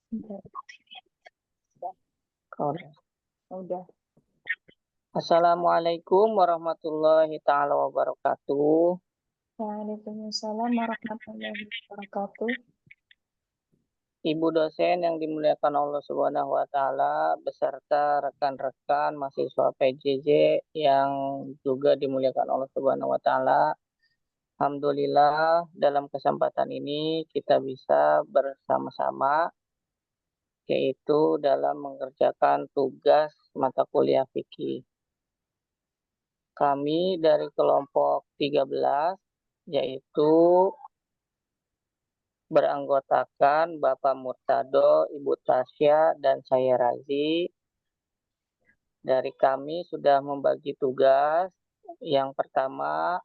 Udah. Udah. Assalamualaikum warahmatullahi ta'ala wabarakatuh. Waalaikumsalam warahmatullahi wabarakatuh. Ibu dosen yang dimuliakan Allah Subhanahu wa Ta'ala beserta rekan-rekan mahasiswa PJJ yang juga dimuliakan Allah Subhanahu wa Ta'ala. Alhamdulillah, dalam kesempatan ini kita bisa bersama-sama, yaitu dalam mengerjakan tugas mata kuliah fikih. Kami dari kelompok 13, yaitu beranggotakan Bapak Murtado, Ibu Tasya, dan saya Razi. Dari kami sudah membagi tugas. Yang pertama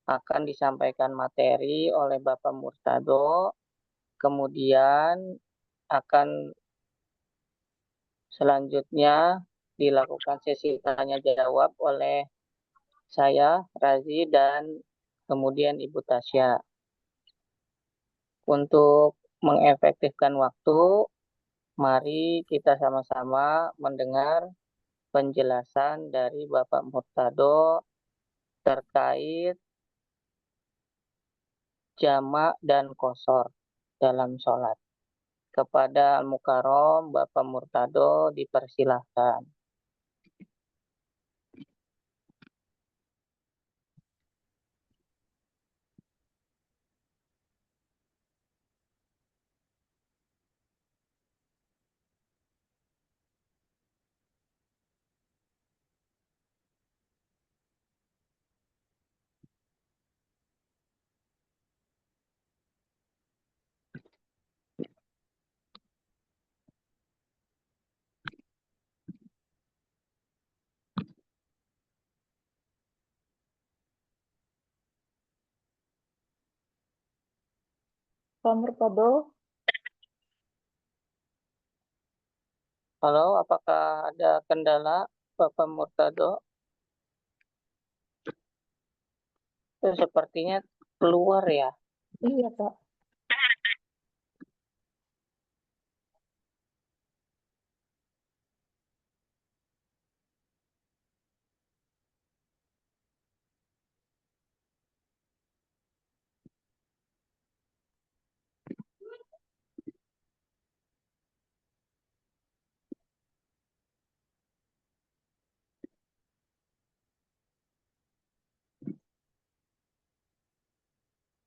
akan disampaikan materi oleh Bapak Murtado, kemudian akan selanjutnya dilakukan sesi tanya jawab oleh saya, Razi, dan kemudian Ibu Tasya. Untuk mengefektifkan waktu, mari kita sama-sama mendengar penjelasan dari Bapak Murtado terkait jamak dan qashar dalam sholat. Kepada Al-Mukarram, Bapak Murtado dipersilahkan. Pak Murtado, Halo, apakah ada kendala Bapak Murtado? Sepertinya keluar ya. iya Pak.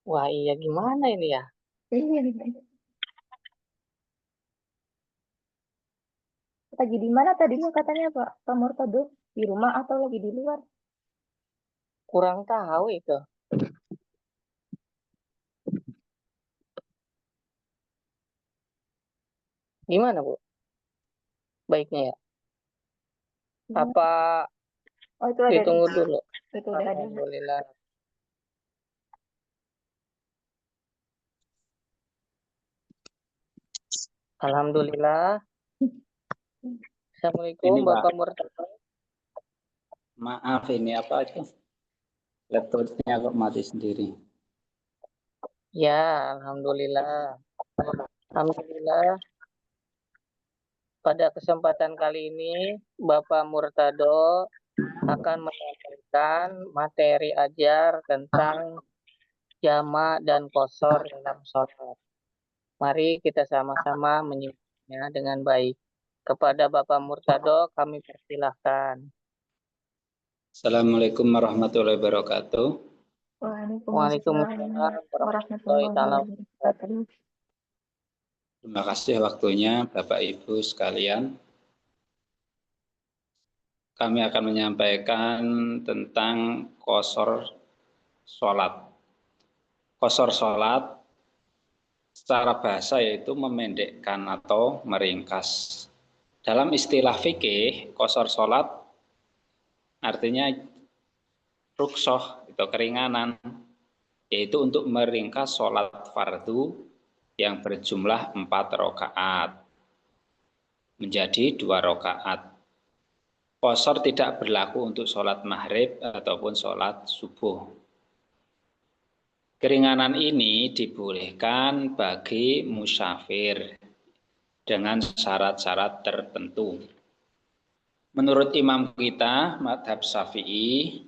Wah iya, gimana ini ya? Iya. Lagi di mana tadinya katanya Pak Murtado? Di rumah atau lagi di luar? Kurang tahu itu. Gimana Bu? Baiknya ya? Gimana? Apa Oh itu ada ditunggu dulu? itu udah ada. Alhamdulillah. Alhamdulillah. Assalamualaikum Ini Pak, Bapak Murtado. maaf ini apa aja? Laptopnya kok mati sendiri. Ya, Alhamdulillah. Alhamdulillah. Pada kesempatan kali ini, Bapak Murtado akan menyampaikan materi ajar tentang jamak dan qashar dalam sholat. Mari kita sama-sama menyimaknya dengan baik. Kepada Bapak Murtado, kami persilahkan. Assalamualaikum warahmatullahi wabarakatuh. Waalaikumsalam Waalaikumsalam warahmatullahi warahmatullahi wabarakatuh. Terima kasih waktunya Bapak Ibu sekalian. Kami akan menyampaikan tentang qashar sholat. Qashar sholat secara bahasa yaitu memendekkan atau meringkas. Dalam istilah fikih, qashar sholat artinya rukhsah atau keringanan, yaitu untuk meringkas sholat fardu yang berjumlah 4 rakaat menjadi 2 rakaat. Qashar tidak berlaku untuk sholat maghrib ataupun sholat subuh. Keringanan ini dibolehkan bagi musafir dengan syarat-syarat tertentu. Menurut imam kita, mazhab Syafi'i,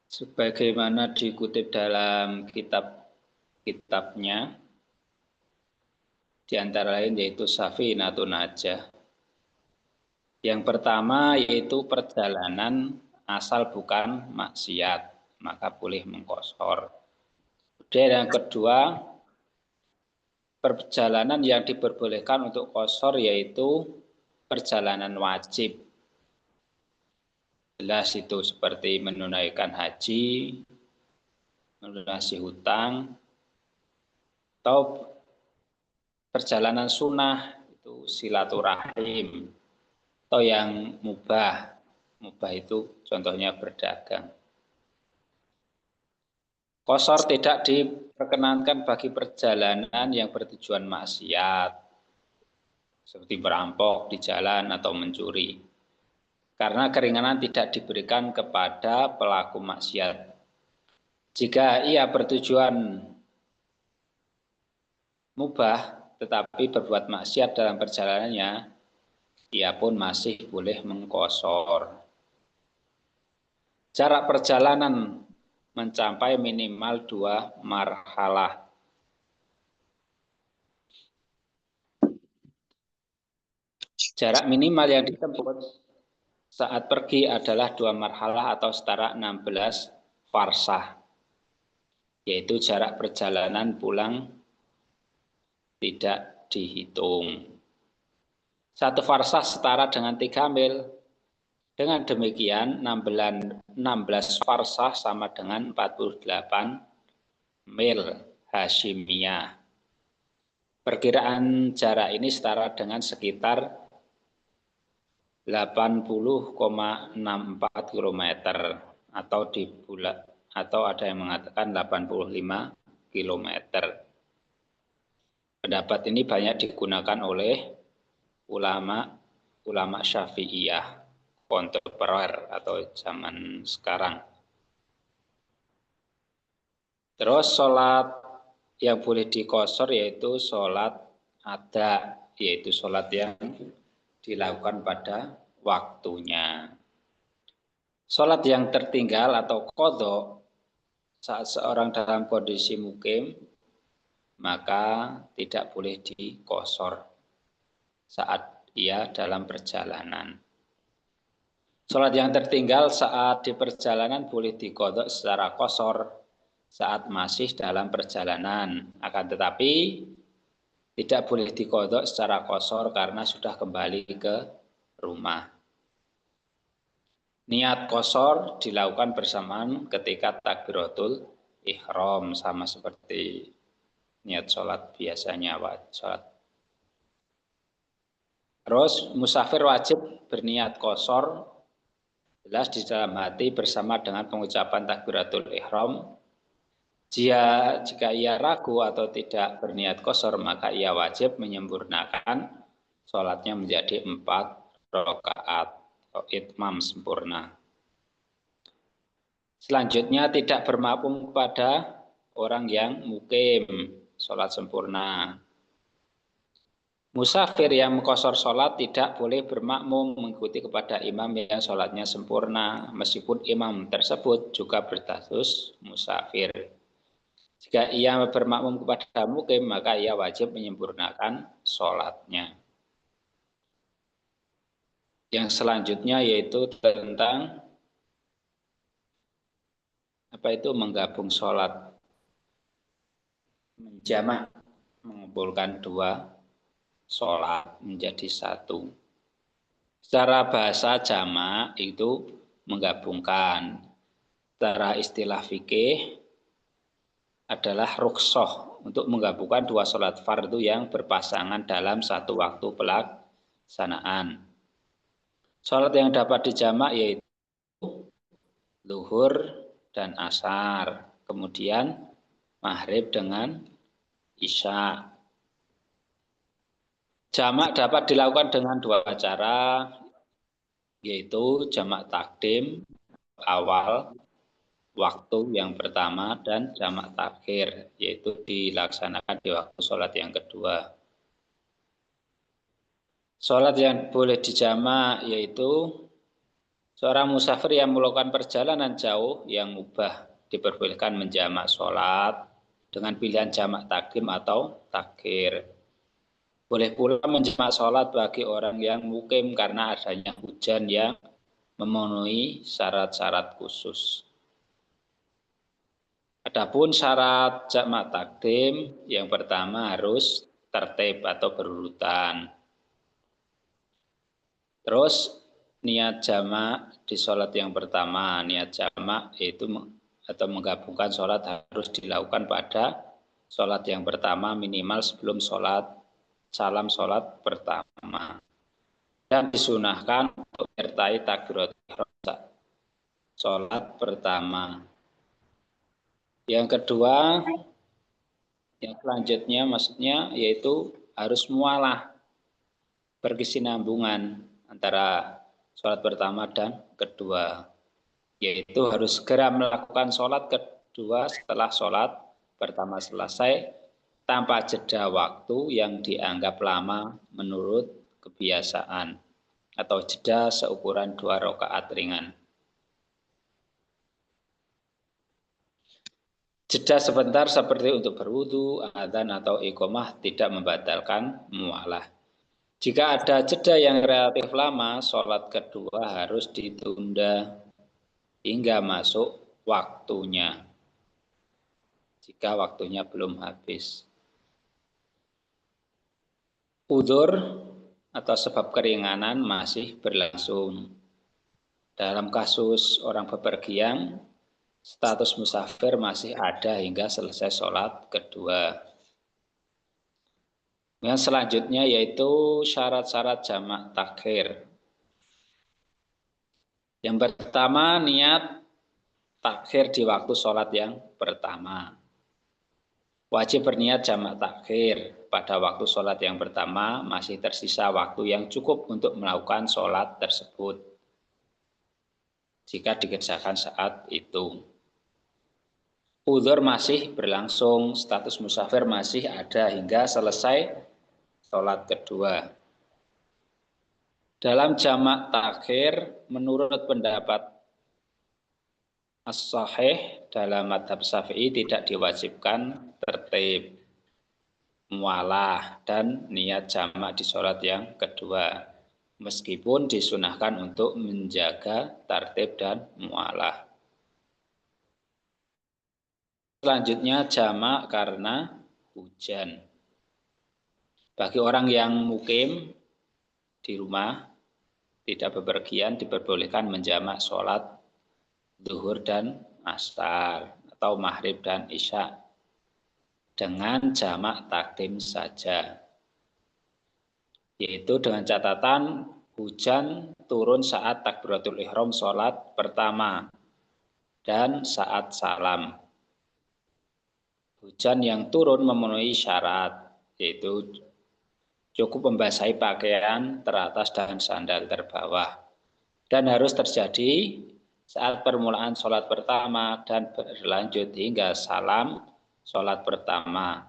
sebagaimana dikutip dalam kitab-kitabnya, di antara lain yaitu Safinatun Najah. Yang pertama yaitu perjalanan asal bukan maksiat, maka boleh mengqashar. Kemudian yang kedua, perjalanan yang diperbolehkan untuk qashar yaitu perjalanan wajib. Jelas itu seperti menunaikan haji, melunasi hutang, atau perjalanan sunnah itu silaturahim, atau yang mubah. Mubah itu contohnya berdagang. Qashar tidak diperkenankan bagi perjalanan yang bertujuan maksiat, seperti merampok di jalan atau mencuri. Karena keringanan tidak diberikan kepada pelaku maksiat. Jika ia bertujuan mubah tetapi berbuat maksiat dalam perjalanannya, ia pun masih boleh mengqashar. Jarak perjalanan mencapai minimal 2 marhalah. Jarak minimal yang ditempuh saat pergi adalah 2 marhalah atau setara 16 farsah, yaitu jarak perjalanan pulang tidak dihitung. 1 farsah setara dengan 3 mil. Dengan demikian 16 farsah sama dengan 48 mil Hashimiyah. Perkiraan jarak ini setara dengan sekitar 80,64 km atau ada yang mengatakan 85 km. Pendapat ini banyak digunakan oleh ulama Syafi'iyah kontemporer atau zaman sekarang. Terus sholat yang boleh diqashar yaitu sholat ada, yaitu sholat yang dilakukan pada waktunya. Sholat yang tertinggal atau qadha saat seorang dalam kondisi mukim, maka tidak boleh diqashar saat ia dalam perjalanan. Sholat yang tertinggal saat di perjalanan boleh diqadha secara qashar saat masih dalam perjalanan. Akan tetapi tidak boleh diqadha secara qashar karena sudah kembali ke rumah. Niat qashar dilakukan bersamaan ketika takbiratul ihram, sama seperti niat sholat biasanya. Sholat. Terus musafir wajib berniat qashar jelas di dalam hati bersama dengan pengucapan takbiratul ihram. Jika ia ragu atau tidak berniat qashar, maka ia wajib menyempurnakan sholatnya menjadi 4 rakaat atau itmam sempurna. Selanjutnya tidak bermakmum kepada orang yang mukim, sholat sempurna. Musafir yang mengqashar sholat tidak boleh bermakmum mengikuti kepada imam yang sholatnya sempurna, meskipun imam tersebut juga berstatus musafir. Jika ia bermakmum kepada mukim, maka ia wajib menyempurnakan sholatnya. Yang selanjutnya yaitu tentang menggabung sholat, menjamak, mengumpulkan 2 sholat menjadi 1. Secara bahasa jamak itu menggabungkan. Secara istilah fikih adalah rukhsah untuk menggabungkan 2 sholat fardu yang berpasangan dalam satu waktu pelaksanaan. Sholat yang dapat dijamak yaitu zuhur dan asar, kemudian maghrib dengan isya. Jamak dapat dilakukan dengan 2 cara, yaitu jamak takdim awal waktu yang pertama dan jamak takhir, yaitu dilaksanakan di waktu sholat yang kedua. Sholat yang boleh dijamak yaitu seorang musafir yang melakukan perjalanan jauh yang mubah diperbolehkan menjamak sholat dengan pilihan jamak takdim atau takhir. Boleh pula menjamak sholat bagi orang yang mukim karena adanya hujan yang memenuhi syarat-syarat khusus. Adapun syarat jamak takdim yang pertama harus tertib atau berurutan. Terus niat jamak di sholat yang pertama, niat jamak itu atau menggabungkan sholat harus dilakukan pada sholat yang pertama minimal sebelum sholat salam sholat pertama. Dan disunahkan untuk menyertai takbiratul ihram sholat pertama. Yang kedua, yang selanjutnya maksudnya yaitu harus mualah berkesinambungan antara sholat pertama dan kedua. Yaitu harus segera melakukan sholat kedua setelah sholat pertama selesai tanpa jeda waktu yang dianggap lama menurut kebiasaan atau jeda seukuran 2 rakaat ringan. Jeda sebentar seperti untuk berwudu, adzan atau iqomah tidak membatalkan mualah. Jika ada jeda yang relatif lama, sholat kedua harus ditunda hingga masuk waktunya. Jika waktunya belum habis. Udzur atau sebab keringanan masih berlangsung. Dalam kasus orang bepergian, status musafir masih ada hingga selesai sholat kedua. Yang selanjutnya yaitu syarat-syarat jamak takhir. Yang pertama niat takhir di waktu sholat yang pertama. Wajib berniat jamak takhir pada waktu sholat yang pertama masih tersisa waktu yang cukup untuk melakukan sholat tersebut. Jika dikerjakan saat itu. Udzur masih berlangsung, status musafir masih ada hingga selesai sholat kedua. Dalam jamak takhir, menurut pendapat as-sahih dalam mazhab Syafi'i tidak diwajibkan tertib, mualah dan niat jamak di sholat yang kedua. Meskipun disunahkan untuk menjaga tertib dan mualah. Selanjutnya jamak karena hujan. Bagi orang yang mukim di rumah, tidak bepergian diperbolehkan menjamak sholat zuhur dan asar atau maghrib dan isya dengan jamak takdim saja. Yaitu dengan catatan hujan turun saat takbiratul ihram sholat pertama dan saat salam. Hujan yang turun memenuhi syarat, yaitu cukup membasahi pakaian teratas dan sandal terbawah. Dan harus terjadi saat permulaan sholat pertama dan berlanjut hingga salam sholat pertama.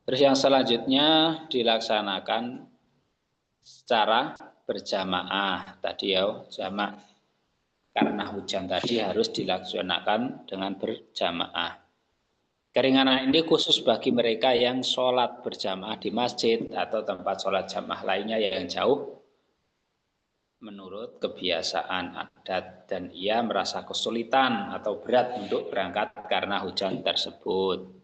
Terus yang selanjutnya dilaksanakan secara berjamaah. Tadi ya, jamak karena hujan tadi harus dilaksanakan dengan berjamaah. Keringanan ini khusus bagi mereka yang sholat berjamaah di masjid atau tempat sholat jamaah lainnya yang jauh menurut kebiasaan adat dan ia merasa kesulitan atau berat untuk berangkat karena hujan tersebut.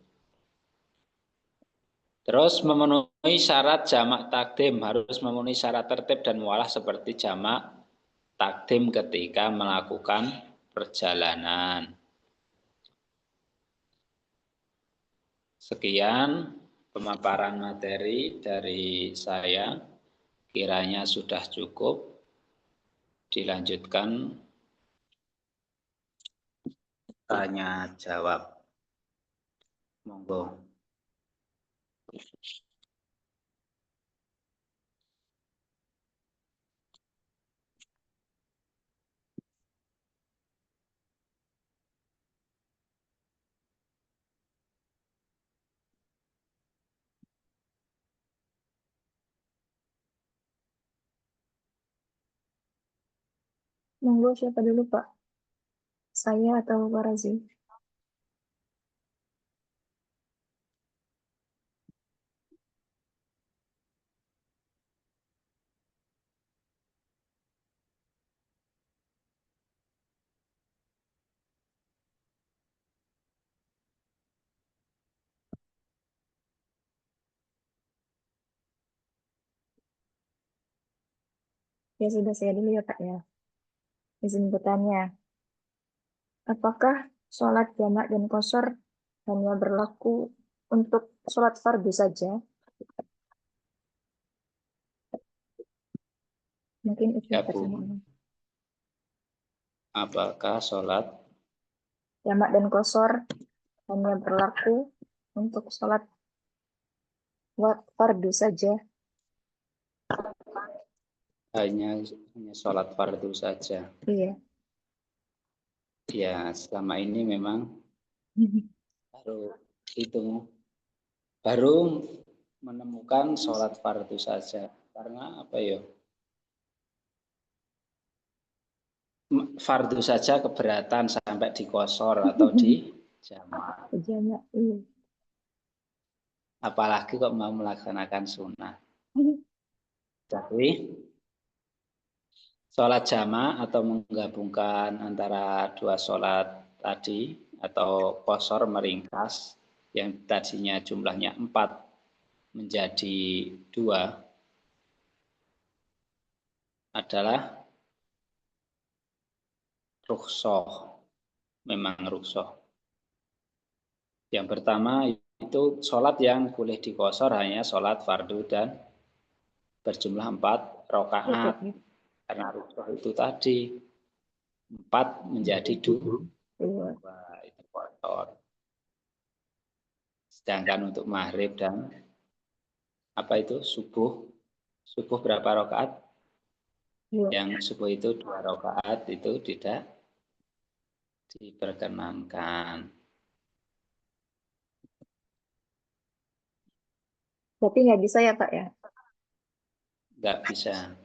Terus memenuhi syarat jamak takdim, harus memenuhi syarat tertib dan mualah seperti jamak takdim ketika melakukan perjalanan. Sekian pemaparan materi dari saya, kiranya sudah cukup. Dilanjutkan tanya jawab. Monggo. Monggo siapa dulu Pak? Saya atau Pak Razi? Ya sudah saya dulu ya Pak ya. Izin bertanya, apakah sholat jamak dan qashar hanya berlaku untuk sholat fardu saja? Mungkin itu Ya, Bu. pertanyaannya. Apakah sholat Jamak dan qashar hanya berlaku untuk sholat fardu saja? hanya sholat fardu saja? Iya. Ya, selama ini memang baru menemukan sholat fardu saja. Karena apa ya? Fardu saja keberatan sampai di qashar atau di jamak. Jamak, iya. Apalagi kok mau melaksanakan sunnah. Jadi sholat jamak atau menggabungkan antara dua sholat tadi atau qashar meringkas yang tadinya jumlahnya 4 menjadi 2 adalah rukhsah, memang rukhsah. Yang pertama itu sholat yang boleh diqashar hanya sholat fardu dan berjumlah 4 rakaat. Karena rukhsah itu tadi 4 menjadi 2 itu qashar. Sedangkan untuk maghrib dan apa itu subuh berapa rakaat? Yang subuh itu 2 rakaat itu tidak diperkenankan. Berarti nggak bisa ya Pak ya? Nggak bisa.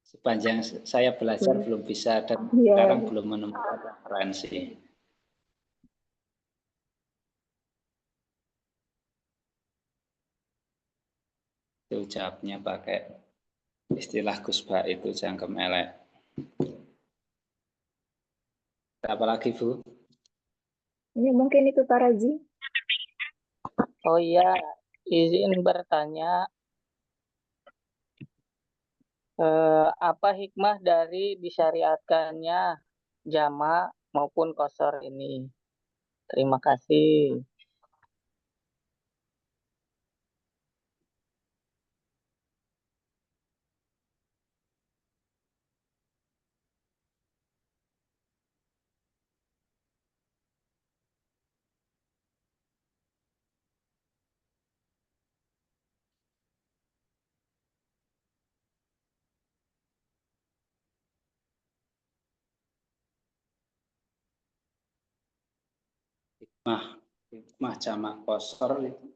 Sepanjang saya belajar belum bisa dan sekarang belum menemukan referensi. Itu jawabnya pakai istilah Gus Ba itu jangkem elek. Apa lagi Bu? Ini mungkin itu Pak Razi. Oh iya, izin bertanya, apa hikmah dari disyariatkannya jamak maupun qashar ini? Terima kasih. Hikmah jamak qashar itu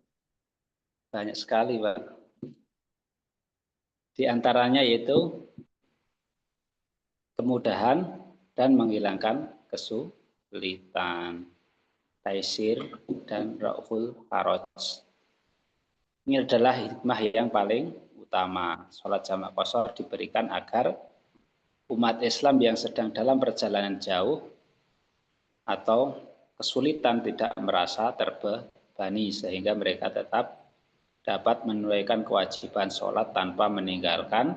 banyak sekali Pak. Di antaranya yaitu kemudahan dan menghilangkan kesulitan, taisir dan ra'ful haraj. Ini adalah hikmah yang paling utama. Sholat jamak qashar diberikan agar umat Islam yang sedang dalam perjalanan jauh atau kesulitan tidak merasa terbebani sehingga mereka tetap dapat menunaikan kewajiban sholat tanpa meninggalkan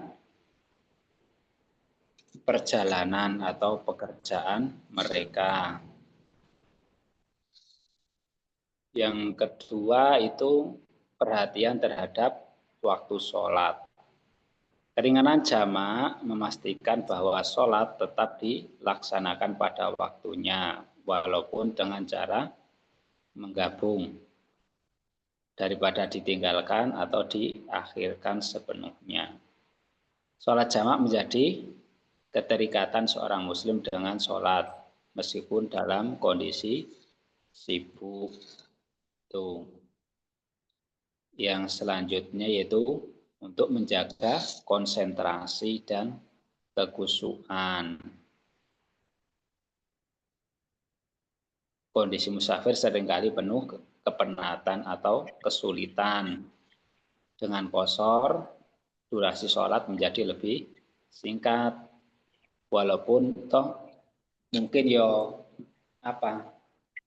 perjalanan atau pekerjaan mereka. Yang kedua itu perhatian terhadap waktu sholat. Keringanan jamak memastikan bahwa sholat tetap dilaksanakan pada waktunya, walaupun dengan cara menggabung daripada ditinggalkan atau diakhirkan sepenuhnya. Sholat jamak menjadi keterikatan seorang muslim dengan sholat, meskipun dalam kondisi sibuk. Yang selanjutnya yaitu untuk menjaga konsentrasi dan kekhusyuan. Kondisi musafir seringkali penuh kepenatan atau kesulitan. Dengan qashar, durasi sholat menjadi lebih singkat. Walaupun toh mungkin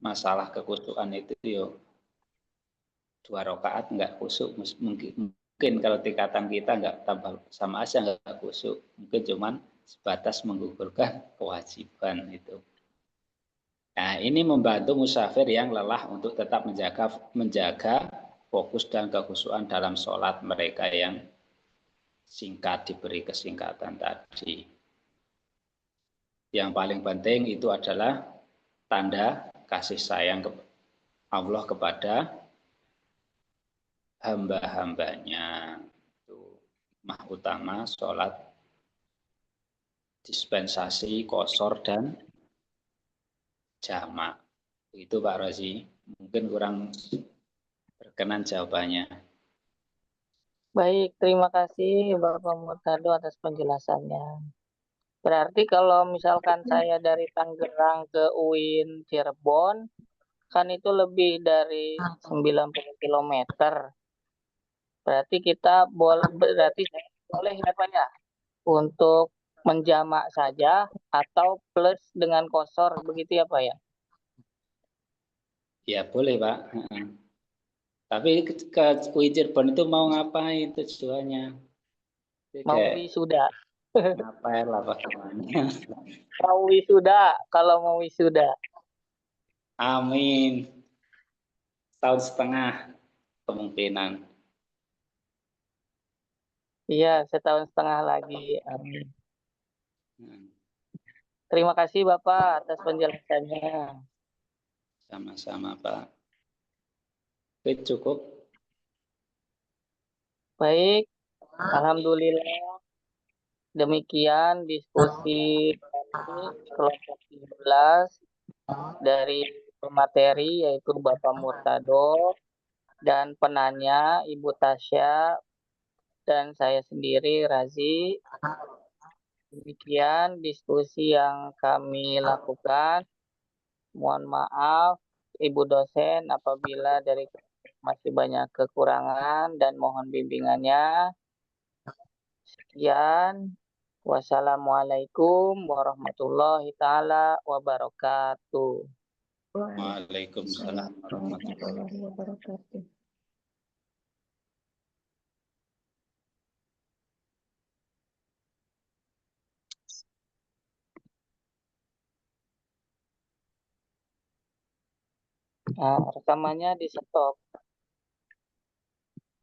masalah kekhusyuan itu 2 rakaat nggak khusyuk, mungkin kalau tingkatan kita nggak tambah sama aja nggak khusyuk, mungkin cuman sebatas menggugurkan kewajiban itu. Nah, ini membantu musafir yang lelah untuk tetap menjaga fokus dan kekhusyuan dalam sholat mereka yang singkat, diberi kesingkatan tadi. Yang paling penting itu adalah tanda kasih sayang Allah kepada hamba-hambanya. Itu hikmah utama sholat dispensasi, qashar, dan jamak. Itu Pak Rozi. Mungkin kurang berkenan jawabannya. Baik, terima kasih Bapak Murtado atas penjelasannya. Berarti kalau misalkan saya dari Tangerang ke UIN Cirebon, kan itu lebih dari 90 km. Berarti saya boleh ya Pak ya untuk menjamak saja atau plus dengan qashar begitu ya Pak ya? Ya boleh Pak. Tapi ke UIN Cirebon itu mau ngapain tujuannya? Mau wisuda. Ngapain lah Pak namanya? Mau wisuda, kalau mau wisuda. Amin. Tahun setengah kemungkinan. Iya, 1,5 tahun lagi. Amin. Terima kasih Bapak atas penjelasannya. Sama-sama Pak. Oke, cukup. Baik, alhamdulillah. Demikian diskusi kelompok 13 dari pemateri yaitu Bapak Murtado dan penanya Ibu Tasya dan saya sendiri Razi. Demikian diskusi yang kami lakukan. Mohon maaf Ibu dosen apabila dari masih banyak kekurangan dan mohon bimbingannya. Sekian. Wassalamualaikum warahmatullahi taala wabarakatuh. Waalaikumsalam warahmatullahi wabarakatuh. Nah, rekamannya di stop.